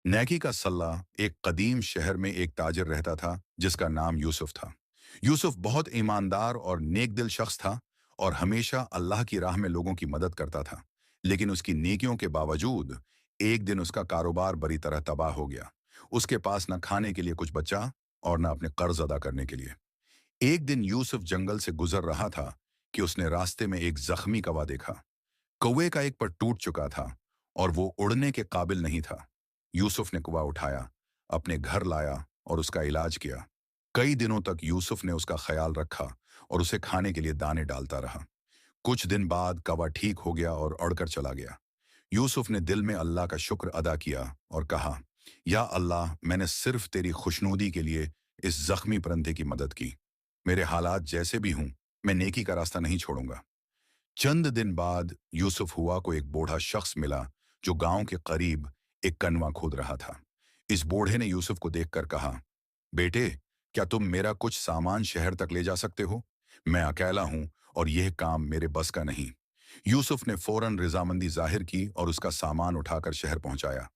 नेकी का सल्ला। एक कदीम शहर में एक ताजिर रहता था जिसका नाम यूसुफ था। यूसुफ बहुत ईमानदार और नेक दिल शख्स था और हमेशा अल्लाह की राह में लोगों की मदद करता था। लेकिन उसकी नेकियों के बावजूद एक दिन उसका कारोबार बुरी तरह तबाह हो गया। उसके पास न खाने के लिए कुछ बचा और न अपने कर्ज अदा करने के लिए। एक दिन यूसुफ जंगल से गुजर रहा था कि उसने रास्ते में एक जख्मी कौवा देखा। कौवे का एक पर टूट चुका था और वो उड़ने के काबिल नहीं था। यूसुफ ने कौवा उठाया, अपने घर लाया और उसका इलाज किया। कई दिनों तक यूसुफ ने उसका ख्याल रखा और उसे खाने के लिए दाने डालता रहा। कुछ दिन बाद कौवा ठीक हो गया और उड़कर चला गया। यूसुफ ने दिल में अल्लाह का शुक्र अदा किया और कहा, या अल्लाह, मैंने सिर्फ तेरी खुशनूदी के लिए इस जख्मी परिंदे की मदद की। मेरे हालात जैसे भी हूं, मैं नेकी का रास्ता नहीं छोड़ूंगा। चंद दिन बाद यूसुफ हुआ को एक बूढ़ा शख्स मिला जो गांव के करीब एक कनवा खोद रहा था। इस बूढ़े ने यूसुफ को देखकर कहा, बेटे, क्या तुम मेरा कुछ सामान शहर तक ले जा सकते हो? मैं अकेला हूं और यह काम मेरे बस का नहीं। यूसुफ ने फौरन रजामंदी जाहिर की और उसका सामान उठाकर शहर पहुंचाया।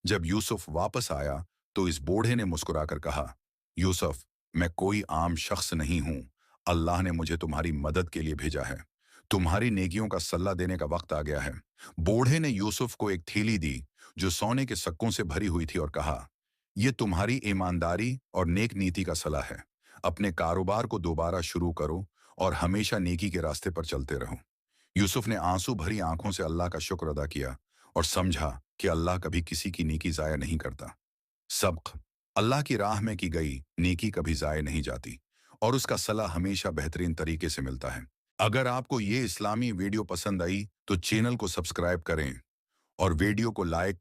जब यूसुफ वापस आया तो इस बूढ़े ने मुस्कुराकर कहा, यूसुफ, मैं कोई आम शख्स नहीं हूं। अल्लाह ने मुझे तुम्हारी मदद के लिए भेजा है। तुम्हारी नेकियों का सल्ला देने का वक्त आ गया है। बूढ़े ने यूसुफ को एक थैली दी जो सोने के सिक्कों से भरी हुई थी और कहा, यह तुम्हारी ईमानदारी और नेक नीति का सलाह है। अपने कारोबार को दोबारा शुरू करो और हमेशा नेकी के रास्ते पर चलते रहो। यूसुफ ने आंसू भरी आंखों से अल्लाह का शुक्र अदा किया और समझा कि अल्लाह कभी किसी की नेकी जाया नहीं करता। सबक। अल्लाह की राह में की गई नेकी कभी जाया नहीं जाती और उसका सलाह हमेशा बेहतरीन तरीके से मिलता है। अगर आपको ये इस्लामी वीडियो पसंद आई तो चैनल को सब्सक्राइब करें और वीडियो को लाइक